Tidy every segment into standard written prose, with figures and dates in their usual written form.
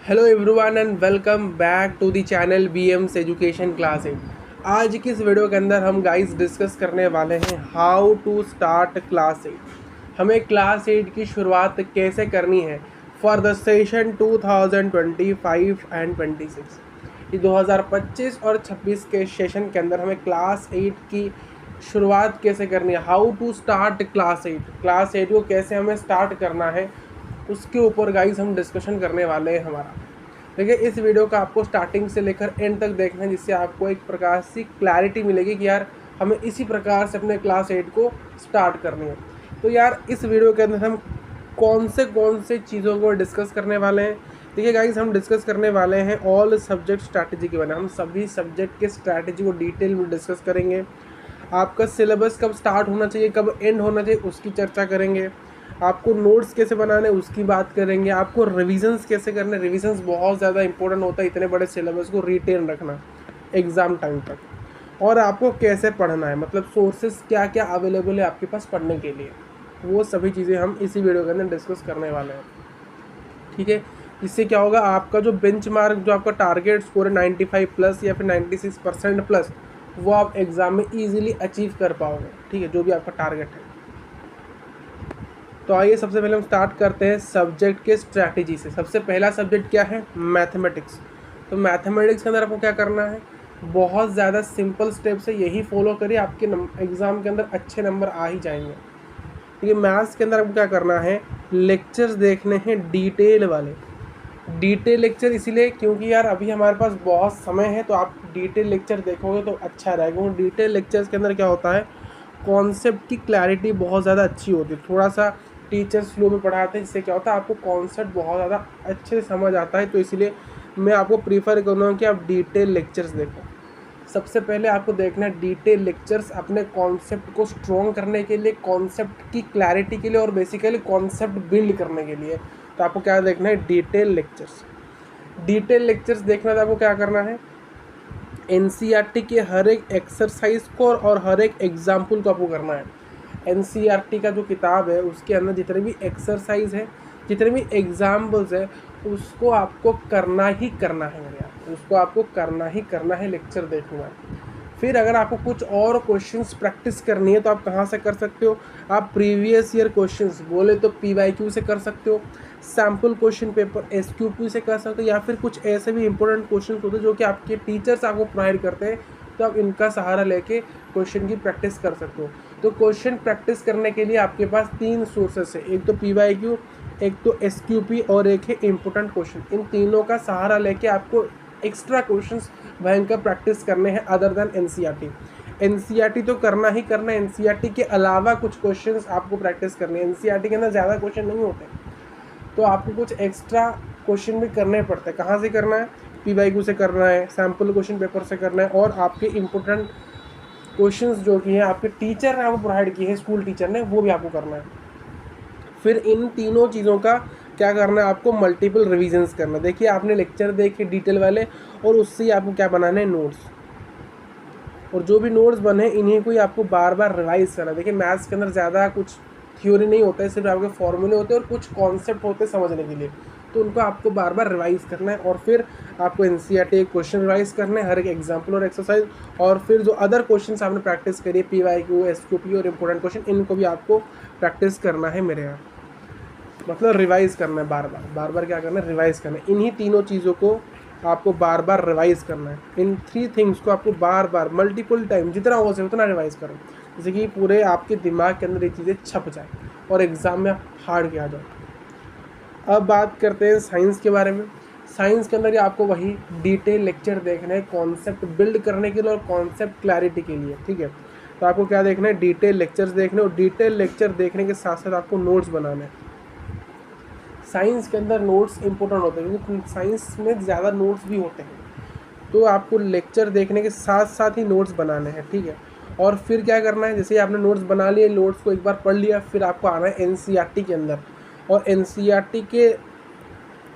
Hello everyone and welcome back to the channel BMS education class 8। आज की इस video के अंदर हम गाइस डिस्कस करने वाले हैं हाउ टू स्टार्ट क्लास 8। हमें क्लास 8 की शुरुआत कैसे करनी है फॉर द सेशन 2025 एंड 26। ये 2025 और 26 के सेशन के अंदर हमें क्लास 8 की शुरुआत कैसे करनी है, हाउ टू स्टार्ट क्लास 8 को कैसे हमें स्टार्ट करना है, उसके ऊपर गाइस हम डिस्कशन करने वाले हैं हमारा। देखिए, इस वीडियो का आपको स्टार्टिंग से लेकर एंड तक देखना है, जिससे आपको एक प्रकार से क्लैरिटी मिलेगी कि यार हमें इसी प्रकार से अपने क्लास 8 को स्टार्ट करनी है। तो यार इस वीडियो के अंदर हम कौन से चीज़ों को डिस्कस करने वाले हैं। देखिए गाइस, हम डिस्कस करने वाले हैं ऑल सब्जेक्ट स्ट्रैटेजी के बारे में। हम सभी सब्जेक्ट के स्ट्रैटेजी को डिटेल में डिस्कस करेंगे। आपका सिलेबस कब स्टार्ट होना चाहिए, कब एंड होना चाहिए, उसकी चर्चा करेंगे। आपको नोट्स कैसे बनाने उसकी बात करेंगे। आपको रिविजन्स कैसे करने, रिविजन्स बहुत ज़्यादा इंपॉर्टेंट होता है इतने बड़े सिलेबस को रिटेन रखना एग्ज़ाम टाइम तक। और आपको कैसे पढ़ना है, मतलब सोर्सेस क्या क्या अवेलेबल है आपके पास पढ़ने के लिए, वो सभी चीज़ें हम इसी वीडियो के अंदर डिस्कस करने वाले हैं। ठीक है, इससे क्या होगा, आपका जो बेंचमार्क, जो आपका टारगेट स्कोर है 95 प्लस या फिर 96% प्लस, वो आप एग्ज़ाम में ईजिली अचीव कर पाओगे। ठीक है, जो भी आपका टारगेट है। तो आइए सबसे पहले हम स्टार्ट करते हैं सब्जेक्ट के स्ट्रैटेजी से। सबसे पहला सब्जेक्ट क्या है, मैथमेटिक्स। तो मैथमेटिक्स के अंदर आपको क्या करना है, बहुत ज़्यादा सिंपल स्टेप्स है, यही फॉलो करिए, आपके एग्ज़ाम के अंदर अच्छे नंबर आ ही जाएंगे। ठीक है, मैथ्स के अंदर आपको क्या करना है, लेक्चर्स देखने हैं डिटेल वाले। डिटेल लेक्चर इसीलिए क्योंकि यार अभी हमारे पास बहुत समय है, तो आप डिटेल लेक्चर देखोगे तो अच्छा रहेगा। डिटेल लेक्चर्स के अंदर क्या होता है, कॉन्सेप्ट की क्लैरिटी बहुत ज़्यादा अच्छी होती है। थोड़ा सा टीचर्स फ्लो में पढ़ाते हैं, जिससे क्या होता है आपको कॉन्सेप्ट बहुत ज़्यादा अच्छे से समझ आता है। तो इसलिए मैं आपको प्रीफर करूँगा कि आप डिटेल लेक्चर्स देखो। सबसे पहले आपको देखना है डिटेल लेक्चर्स अपने कॉन्सेप्ट को स्ट्रॉन्ग करने के लिए, कॉन्सेप्ट की क्लैरिटी के लिए और बेसिकली कॉन्सेप्ट बिल्ड करने के लिए। तो आपको क्या देखना है, डिटेल लेक्चर्स। डिटेल लेक्चर्स देखना, तो आपको क्या करना है, एनसीईआरटी के हर एक एक्सरसाइज को और हर एक एग्जाम्पल को आपको करना है। एनसीईआरटी का जो किताब है उसके अंदर जितने भी एक्सरसाइज है, जितने भी एग्जाम्पल्स है, उसको आपको करना ही करना है मेरे यार, उसको आपको करना ही करना है, लेक्चर देखना है। फिर अगर आपको कुछ और क्वेश्चंस प्रैक्टिस करनी है तो आप कहाँ से कर सकते हो, आप प्रीवियस ईयर क्वेश्चंस बोले तो पीवाईक्यू से कर सकते हो, सैम्पल क्वेश्चन पेपर एसक्यूपी से कर सकते हो, या फिर कुछ ऐसे भी इंपॉर्टेंट क्वेश्चन होते हैं जो कि आपके टीचर्स आपको प्रोवाइड करते हैं, तो आप इनका सहारा लेके क्वेश्चन की प्रैक्टिस कर सकते हो। तो क्वेश्चन प्रैक्टिस करने के लिए आपके पास 3 सोर्सेस है, एक तो पीवाईक्यू, एक तो एसक्यूपी और एक है इम्पोर्टेंट क्वेश्चन। इन तीनों का सहारा लेके आपको एक्स्ट्रा क्वेश्चंस भयंकर प्रैक्टिस करने हैं अदर देन एनसीईआरटी। एनसीईआरटी तो करना ही करना है, एनसीईआरटी के अलावा कुछ क्वेश्चंस आपको प्रैक्टिस करने हैं। एनसीईआरटी के अंदर ज़्यादा क्वेश्चन नहीं होते, तो आपको कुछ एक्स्ट्रा क्वेश्चन भी करने पड़ते हैं। कहाँ से करना है, पीवाईक्यू से करना है, सैम्पल क्वेश्चन पेपर से करना है, और आपके इम्पोर्टेंट क्वेश्चंस जो कि हैं आपके टीचर ने आपको प्रोवाइड किए हैं, स्कूल टीचर ने, वो भी आपको करना है। फिर इन तीनों चीज़ों का क्या करना है, आपको मल्टीपल रिविजन्स करना है। देखिए, आपने लेक्चर देखे डिटेल वाले, और उससे ही आपको क्या बनाना है, नोट्स। और जो भी नोट्स बने इन्हीं को ही आपको बार बार रिवाइज करना है। देखिए, मैथ्स के अंदर ज़्यादा कुछ थ्योरी नहीं होता है, सिर्फ आपके फॉर्मूले होते हैं और कुछ कॉन्सेप्ट होते हैं समझने के लिए, तो उनको आपको बार बार रिवाइज करना है। और फिर आपको एनसीईआरटी क्वेश्चन रिवाइज करना है, हर एक एग्जाम्पल और एक्सरसाइज, और फिर जो अदर क्वेश्चन आपने प्रैक्टिस करिए, पीवाईक्यू, एसक्यूपी और इंपॉर्टेंट क्वेश्चन, इनको भी आपको प्रैक्टिस करना है मेरे यहाँ, मतलब रिवाइज करना है, बार बार क्या करना है, रिवाइज करना है। इन्हीं तीनों चीज़ों को आपको बार बार रिवाइज करना है। इन 3 थिंग्स को आपको बार बार मल्टीपल टाइम जितना हो सके उतना रिवाइज करो, जैसे कि पूरे आपके दिमाग के अंदर ये चीज़ें छप जाए और एग्ज़ाम में आप फाड़ के आ जाओ। अब बात करते हैं साइंस के बारे में। साइंस के अंदर आपको वही डिटेल लेक्चर देखना है कॉन्सेप्ट बिल्ड करने के लिए और कॉन्सेप्ट क्लैरिटी के लिए। ठीक है, तो आपको क्या देखना है, डिटेल लेक्चर्स देखने, और डिटेल लेक्चर देखने के साथ साथ आपको नोट्स बनाने हैं। साइंस के अंदर नोट्स इंपॉर्टेंट होते हैं, क्योंकि साइंस में ज़्यादा नोट्स भी होते हैं, तो आपको लेक्चर देखने के साथ साथ ही नोट्स बनाने हैं। ठीक है, और फिर क्या करना है, जैसे आपने नोट्स बना लिए, नोट्स को एक बार पढ़ लिया, फिर आपको आना है एनसीईआरटी के अंदर, और एनसीईआरटी के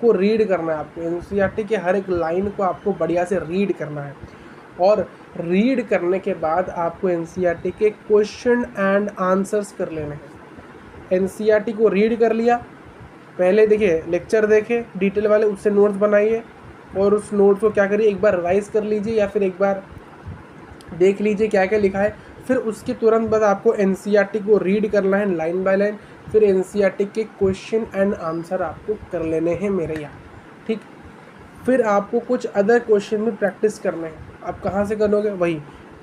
को रीड करना है। आपको एनसीईआरटी के हर एक लाइन को आपको बढ़िया से रीड करना है, और रीड करने के बाद आपको एनसीईआरटी के क्वेश्चन एंड आंसर्स कर लेने हैं। एनसीईआरटी को रीड कर लिया, पहले देखिए लेक्चर देखे डिटेल वाले, उससे नोट्स बनाइए और उस नोट्स को क्या करिए, एक बार रिवाइज कर लीजिए या फिर एक बार देख लीजिए क्या क्या लिखा है। फिर उसके तुरंत बाद आपको एनसीईआरटी को रीड करना है लाइन बाय लाइन, फिर एनसीईआरटी के क्वेश्चन एंड आंसर आपको कर लेने हैं मेरे यहाँ, ठीक। फिर आपको कुछ अदर क्वेश्चन में प्रैक्टिस करना है। आप कहाँ से करोगे, वही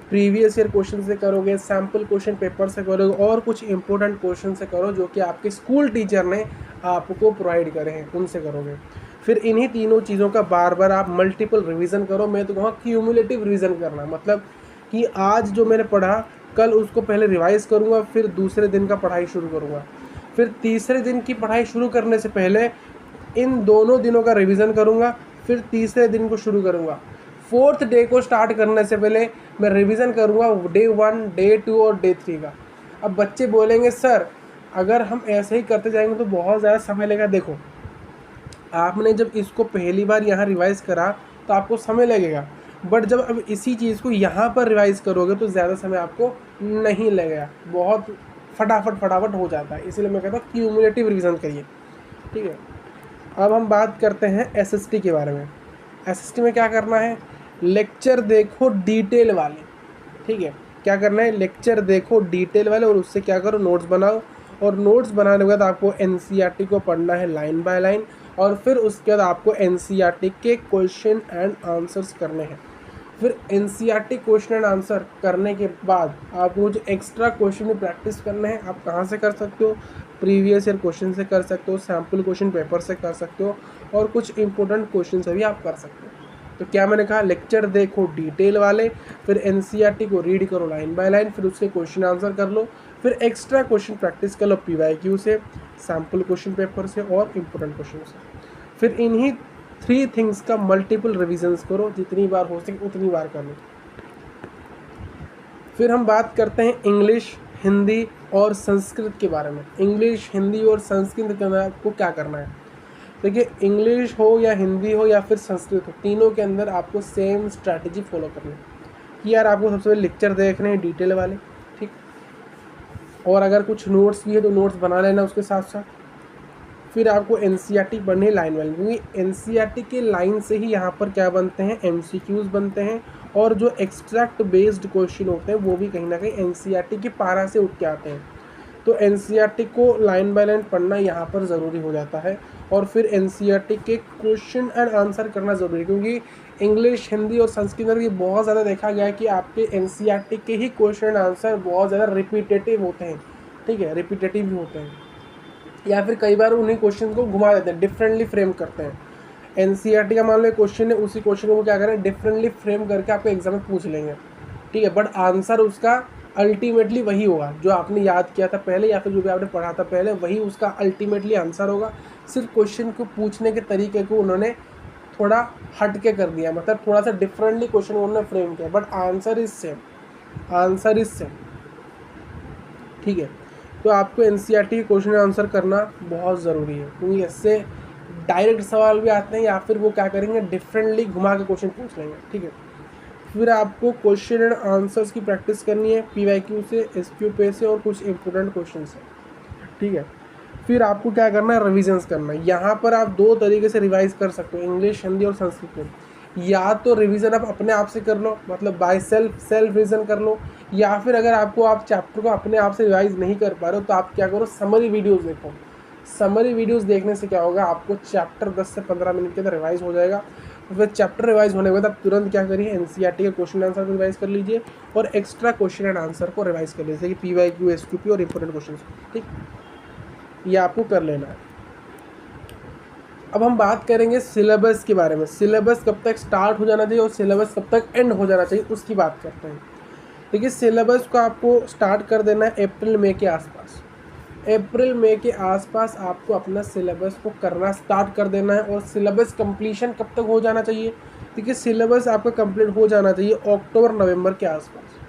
प्रीवियस ईयर क्वेश्चन से करोगे, सैम्पल क्वेश्चन पेपर से करोगे और कुछ इंपॉर्टेंट क्वेश्चन से करो जो कि आपके स्कूल टीचर ने आपको प्रोवाइड करे हैं, उनसे करोगे। फिर इन्हीं तीनों चीज़ों का बार बार आप मल्टीपल रिवीजन करो। मैं तो कहूँगा क्यूमुलेटिव रिवीजन करना, मतलब कि आज जो मैंने पढ़ा कल उसको पहले रिवाइज करूँगा, फिर दूसरे दिन का पढ़ाई शुरू करूँगा, फिर तीसरे दिन की पढ़ाई शुरू करने से पहले इन दोनों दिनों का रिवीजन करूँगा, फिर तीसरे दिन को शुरू करूँगा। फोर्थ डे को स्टार्ट करने से पहले मैं रिवीजन करूँगा डे 1, डे 2 और डे 3 का। अब बच्चे बोलेंगे सर अगर हम ऐसे ही करते जाएंगे तो बहुत ज़्यादा समय लगेगा। देखो आपने जब इसको पहली बार यहाँ रिवाइज करा तो आपको समय लगेगा, बट जब अब इसी चीज़ को यहाँ पर रिवाइज करोगे तो ज़्यादा समय आपको नहीं लगेगा, बहुत फटाफट हो जाता है। इसलिए मैं कहता हूँ क्यूमुलेटिव रिवीजन करिए, ठीक है। अब हम बात करते हैं एसएसटी के बारे में। एसएसटी में क्या करना है, लेक्चर देखो डिटेल वाले, ठीक है। क्या करना है, लेक्चर देखो डिटेल वाले और उससे क्या करो, नोट्स बनाओ। और नोट्स बनाने के बाद आपको एनसीईआरटी को पढ़ना है लाइन बाय लाइन, और फिर उसके बाद आपको एनसीईआरटी के क्वेश्चन एंड आंसर्स करने हैं। फिर एनसीईआरटी क्वेश्चन एंड आंसर करने के बाद आपको जो एक्स्ट्रा क्वेश्चन में प्रैक्टिस करने हैं, आप कहाँ से कर सकते हो, प्रीवियस ईयर क्वेश्चन से कर सकते हो, सैम्पल क्वेश्चन पेपर से कर सकते हो, और कुछ इंपॉर्टेंट क्वेश्चन से भी आप कर सकते हो। तो क्या मैंने कहा, लेक्चर देखो डिटेल वाले, फिर एनसीईआरटी को रीड करो लाइन बाय लाइन, फिर उसके क्वेश्चन आंसर कर लो, फिर एक्स्ट्रा क्वेश्चन प्रैक्टिस कर लो पीवाईक्यू से, सैम्पल क्वेश्चन पेपर से और इम्पोर्टेंट क्वेश्चन से। फिर इन्हीं 3 थिंग्स का मल्टीपल रिविजन्स करो, जितनी बार हो सके उतनी बार कर लो। फिर हम बात करते हैं इंग्लिश, हिंदी और संस्कृत के बारे में। इंग्लिश, हिंदी और संस्कृत के अंदर आपको क्या करना है, देखिए इंग्लिश हो या हिंदी हो या फिर संस्कृत हो, तीनों के अंदर आपको सेम स्ट्रैटेजी फॉलो करनी है कि यार आपको सबसे पहले लेक्चर देखने हैं डिटेल वाले, ठीक। और अगर कुछ नोट्स भी है तो नोट्स बना लेना उसके साथ साथ। फिर आपको एनसीईआरटी पढ़नी है लाइन वाइन, क्योंकि एनसीईआरटी के लाइन से ही यहाँ पर क्या बनते हैं, एमसीक्यूज बनते हैं, और जो एक्सट्रैक्ट बेस्ड क्वेश्चन होते हैं वो भी कहीं ना कहीं एनसीईआरटी की पारा से उठ के आते हैं। तो एनसीईआरटी को लाइन बाय लाइन पढ़ना यहाँ पर ज़रूरी हो जाता है, और फिर एनसीईआरटी के क्वेश्चन एंड आंसर करना ज़रूरी है, क्योंकि इंग्लिश, हिंदी और संस्कृत में ये बहुत ज़्यादा देखा गया है कि आपके एनसीईआरटी के ही क्वेश्चन एंड आंसर बहुत ज़्यादा रिपीटेटिव होते हैं, ठीक है, रिपीटेटिव भी होते हैं, या फिर कई बार उन्हीं क्वेश्चन को घुमा देते हैं, डिफरेंटली फ्रेम करते हैं। एनसीईआरटी का मान लो क्वेश्चन है, उसी क्वेश्चन को क्या करें, डिफरेंटली फ्रेम करके आपको एग्जाम में पूछ लेंगे, ठीक है, बट आंसर उसका अल्टीमेटली वही होगा जो आपने याद किया था पहले या फिर जो भी आपने पढ़ा था पहले, वही उसका अल्टीमेटली आंसर होगा। सिर्फ क्वेश्चन को पूछने के तरीके को उन्होंने थोड़ा हट के कर दिया, मतलब थोड़ा सा डिफरेंटली क्वेश्चन उन्होंने फ्रेम किया, बट आंसर इज सेम, ठीक है। तो आपको एनसीईआरटी के क्वेश्चन आंसर करना बहुत ज़रूरी है, क्योंकि इससे डायरेक्ट सवाल भी आते हैं या फिर वो क्या करेंगे, डिफरेंटली घुमा के क्वेश्चन पूछ लेंगे, ठीक है। फिर आपको क्वेश्चन एंड आंसर्स की प्रैक्टिस करनी है पीवाईक्यू से, एसक्यू पे से और कुछ इंपॉर्टेंट क्वेश्चन से, ठीक है। फिर आपको क्या करना है, रिविजन्स करना है। यहाँ पर आप 2 तरीके से रिवाइज कर सकते हो, इंग्लिश, हिंदी और संस्कृत में। या तो रिवीजन आप अपने आप से कर लो, मतलब बाय सेल्फ रिवीजन कर लो, या फिर अगर आपको आप चैप्टर को अपने आप से रिवाइज नहीं कर पा रहे हो तो आप क्या करो, समरी वीडियोस देखो। समरी वीडियोस देखने से क्या होगा, आपको चैप्टर 10 से 15 मिनट के अंदर रिवाइज हो जाएगा। फिर चैप्टर रिवाइज होने के बाद आप तुरंत क्या करिए, एनसीईआरटी के क्वेश्चन आंसर को रिवाइज कर लीजिए और एक्स्ट्रा क्वेश्चन एंड आंसर को रिवाइज कर लीजिए, जैसे कि पीवाईक्यू, एसक्यूपी और इंपॉर्टेंट क्वेश्चन, ठीक, ये आपको कर लेना है। अब हम बात करेंगे सिलेबस के बारे में। सिलेबस कब तक स्टार्ट हो जाना चाहिए और सिलेबस कब तक एंड हो जाना चाहिए, उसकी बात करते हैं। देखिए सिलेबस को आपको स्टार्ट कर देना है अप्रैल मई के आसपास। अप्रैल मई के आसपास आपको अपना सिलेबस को करना स्टार्ट कर देना है। और सिलेबस कंप्लीशन कब तक हो जाना चाहिए, देखिए सिलेबस आपका कंप्लीट हो जाना चाहिए अक्टूबर नवंबर के आसपास।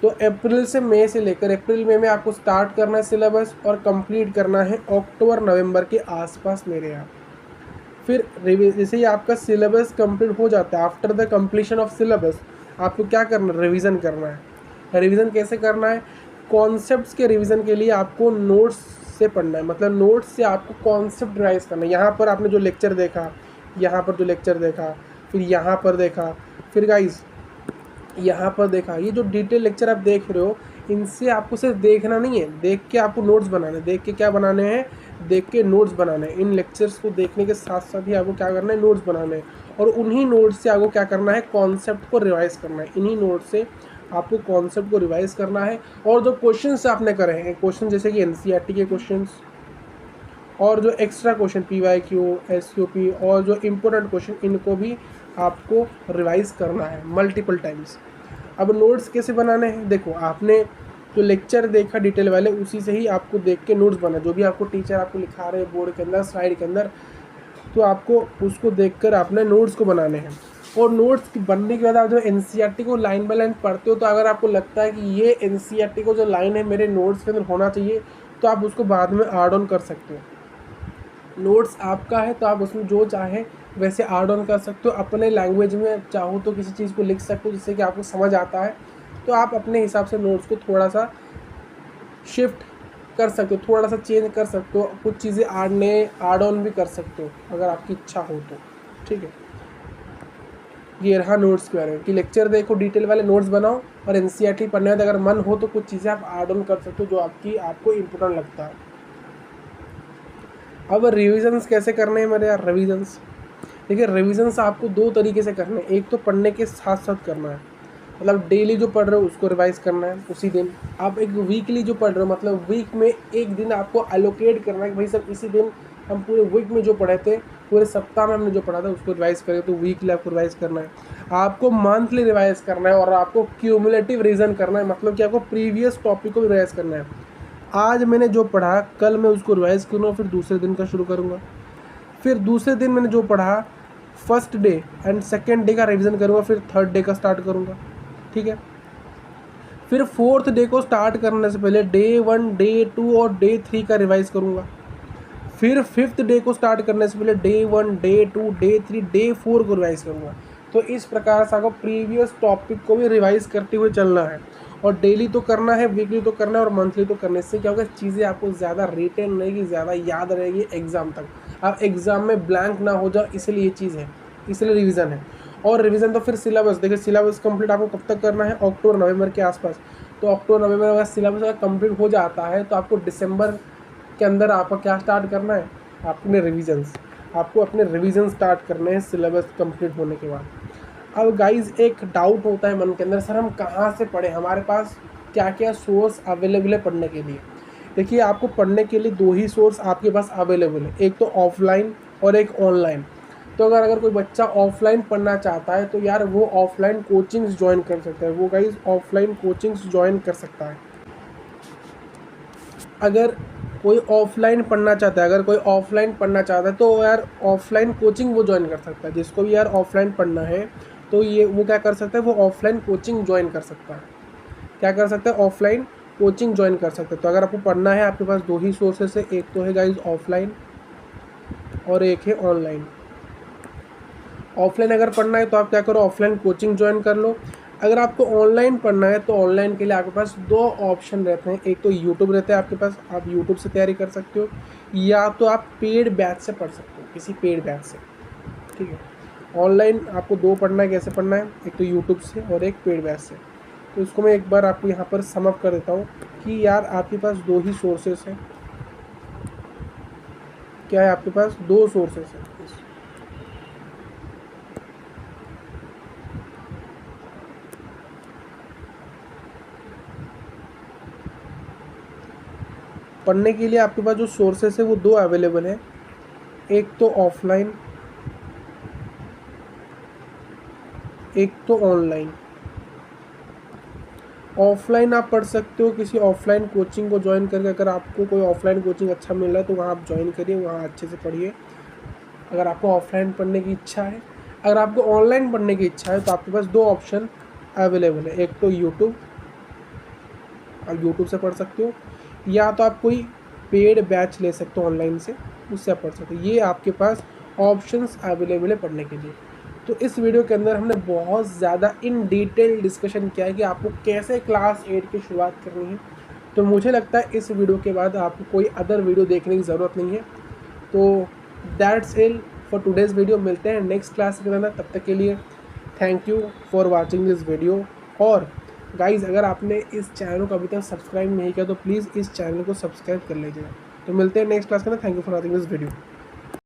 तो अप्रैल से मई से लेकर अप्रैल मई में आपको स्टार्ट करना है सिलेबस और कंप्लीट करना है अक्टूबर नवंबर के आसपास मेरे यहाँ। फिर जैसे ही आपका सिलेबस कंप्लीट हो जाता है, after the completion of syllabus आपको क्या करना है, रिवीजन करना है। रिवीजन कैसे करना है, कॉन्सेप्ट्स के रिवीजन के लिए आपको नोट्स से पढ़ना है, मतलब नोट्स से आपको कॉन्सेप्ट रिवाइज करना है। यहाँ पर आपने जो लेक्चर देखा, यहाँ पर जो लेक्चर देखा, फिर यहाँ पर देखा, फिर गाइस यहाँ पर देखा, ये जो डिटेल लेक्चर आप देख रहे हो, इनसे आपको सिर्फ देखना नहीं है, देख के आपको नोट्स बनाने, देख के क्या बनाने हैं, देख के नोट्स बनाने हैं। इन लेक्चर्स को देखने के साथ साथ ही आपको क्या करना है, नोट्स बनाने हैं, और उन्हीं नोट्स से आपको क्या करना है, कॉन्सेप्ट को रिवाइज करना है। इन्हीं नोट्स से आपको कॉन्सेप्ट को रिवाइज करना है। और जो क्वेश्चंस आपने करे हैं, क्वेश्चन जैसे कि एनसीईआरटी के क्वेश्चंस और जो एक्स्ट्रा क्वेश्चन PYQ, SQP और जो इम्पोर्टेंट क्वेश्चन, इनको भी आपको रिवाइज करना है मल्टीपल टाइम्स। अब नोट्स कैसे बनाने हैं, देखो आपने जो लेक्चर देखा डिटेल वाले, उसी से ही आपको देख के नोट्स बना, जो भी आपको टीचर आपको लिखा रहे हैं बोर्ड के अंदर, स्लाइड के अंदर, तो आपको उसको देखकर अपने नोट्स को बनाने हैं। और नोट्स बनने के बाद आप जो NCERT को लाइन बाय लाइन पढ़ते हो, तो अगर आपको लगता है कि ये NCERT को जो लाइन है मेरे नोट्स के अंदर होना चाहिए, तो आप उसको बाद में ऐड ऑन कर सकते हो। नोट्स आपका है तो आप उसमें जो चाहे वैसे ऐड ऑन कर सकते हो, अपने लैंग्वेज में चाहो तो किसी चीज़ को लिख सकते हो जिससे कि आपको समझ आता है, तो आप अपने हिसाब से नोट्स को थोड़ा सा शिफ्ट कर सकते हो, थोड़ा सा चेंज कर सकते हो, कुछ चीज़ें ऐड ऑन भी कर सकते हो अगर आपकी इच्छा हो तो, ठीक है। ये रहा नोट्स के बारे में कि लेक्चर देखो, डिटेल वाले नोट्स बनाओ, और NCERT पढ़ने में अगर मन हो तो कुछ चीज़ें आप ऐड ऑन कर सकते हो जो आपको इम्पोर्टेंट लगता है। अब रिविजन्स कैसे करने हैं मेरे यार, रिविजन्स देखिए, रिविजन्स आपको दो तरीके से करने हैं। एक तो पढ़ने के साथ साथ करना है, मतलब डेली जो पढ़ रहे हो उसको रिवाइज करना है उसी दिन। आप एक वीकली जो पढ़ रहे हो, मतलब वीक में एक दिन आपको एलोकेट करना है कि भाई सब इसी दिन हम पूरे वीक में जो पढ़े थे, पूरे सप्ताह में हमने जो पढ़ा था उसको रिवाइज करें, तो वीकली आपको रिवाइज करना है। आपको मंथली रिवाइज करना है, और आपको क्यूमुलेटिव रीजन करना है, मतलब कि आपको प्रीवियस टॉपिक को भी रिवाइज करना है। आज मैंने जो पढ़ा कल मैं उसको रिवाइज करूँगा, फिर दूसरे दिन का शुरू करूँगा, फिर दूसरे दिन मैंने जो पढ़ा first day and second day का रिवीजन करूँगा, फिर थर्ड डे का स्टार्ट करूँगा, ठीक है। फिर फोर्थ डे को स्टार्ट करने से पहले डे 1, डे 2 और डे 3 का रिवाइज करूँगा। फिर फिफ्थ डे को स्टार्ट करने से पहले डे 1, डे 2, डे 3, डे 4 को रिवाइज करूँगा। तो इस प्रकार से आपको प्रीवियस टॉपिक को भी रिवाइज करते हुए चलना है, और डेली तो करना है, वीकली तो करना है, और मंथली तो करने से क्या होगा, चीज़ें आपको ज़्यादा रिटेन रहेगी, ज़्यादा याद रहेगी एग्ज़ाम तक, आप एग्ज़ाम में ब्लैंक ना हो जाओ, इसलिए ये चीज़ है, इसलिए रिवीजन है। और रिवीजन तो फिर सिलेबस, देखिए सिलेबस कंप्लीट आपको कब तक करना है, अक्टूबर नवंबर के आसपास। तो अक्टूबर नवंबर अगर सिलेबस अगर कंप्लीट हो जाता है, तो आपको दिसंबर के अंदर आपको क्या स्टार्ट करना है, अपने रिविजन्स, आपको अपने रिविजन स्टार्ट करने हैं सिलेबस कंप्लीट होने के बाद। अब गाइज एक डाउट होता है मन के अंदर, सर हम कहाँ से पढ़ें, हमारे पास क्या क्या सोर्स अवेलेबल है पढ़ने के लिए। देखिए आपको पढ़ने के लिए दो ही सोर्स आपके पास अवेलेबल है, एक तो ऑफलाइन और एक ऑनलाइन। तो अगर कोई बच्चा ऑफलाइन पढ़ना चाहता है तो यार वो ऑफलाइन कोचिंग्स ज्वाइन कर सकता है, वो गाइज ऑफलाइन कोचिंग्स ज्वाइन कर सकता है। अगर कोई ऑफलाइन पढ़ना चाहता है, तो यार ऑफलाइन कोचिंग वो ज्वाइन कर सकता है। जिसको भी यार ऑफलाइन पढ़ना है तो ये वो क्या कर सकता है, वो ऑफलाइन कोचिंग ज्वाइन कर सकता है। क्या कर सकता है, ऑफलाइन कोचिंग ज्वाइन कर सकते हैं। तो अगर आपको पढ़ना है, आपके पास दो ही सोर्सेस है, एक तो है गाइज ऑफलाइन और एक है ऑनलाइन। ऑफलाइन अगर पढ़ना है तो आप क्या करो, ऑफलाइन कोचिंग ज्वाइन कर लो। अगर आपको ऑनलाइन पढ़ना है तो ऑनलाइन के लिए आपके पास दो ऑप्शन रहते हैं, एक तो यूट्यूब रहता है आपके पास, आप यूट्यूब से तैयारी कर सकते हो, या तो आप पेड बैच से पढ़ सकते हो, किसी पेड बैच से, ठीक है। ऑनलाइन आपको दो पढ़ना है, कैसे पढ़ना है, एक तो यूट्यूब से और एक पेड बैच से। तो इसको मैं एक बार आपको यहाँ पर सम अप कर देता हूँ कि यार आपके पास दो ही सोर्सेस हैं। क्या है, आपके पास दो सोर्सेस हैं। पढ़ने के लिए आपके पास जो सोर्सेस है वो दो अवेलेबल है, एक तो ऑफलाइन, एक तो ऑनलाइन। ऑफलाइन आप पढ़ सकते हो किसी ऑफलाइन कोचिंग को ज्वाइन करके, अगर आपको कोई ऑफलाइन कोचिंग अच्छा मिल रहा है तो वहाँ आप ज्वाइन करिए, वहाँ अच्छे से पढ़िए, अगर आपको ऑफलाइन पढ़ने की इच्छा है। अगर आपको ऑनलाइन पढ़ने की इच्छा है तो आपके पास दो ऑप्शन अवेलेबल है, एक तो यूट्यूब, आप यूट्यूब से पढ़ सकते हो, या तो आप कोई पेड बैच ले सकते हो ऑनलाइन से, उससे आप पढ़ सकते हो। ये आपके पास ऑप्शंस अवेलेबल है पढ़ने के लिए। तो इस वीडियो के अंदर हमने बहुत ज़्यादा इन डिटेल डिस्कशन किया है कि आपको कैसे क्लास 8 की शुरुआत करनी है, तो मुझे लगता है इस वीडियो के बाद आपको कोई अदर वीडियो देखने की ज़रूरत नहीं है। तो that's all for today's video. मिलते हैं नेक्स्ट क्लास के अंदर, तब तक के लिए thank you for watching this video. और गाइज़, अगर आपने इस चैनल को अभी तक सब्सक्राइब नहीं किया तो प्लीज़ इस चैनल को सब्सक्राइब कर लीजिएगा। तो मिलते हैं नेक्स्ट क्लास के अंदर। Thank you for watching this video.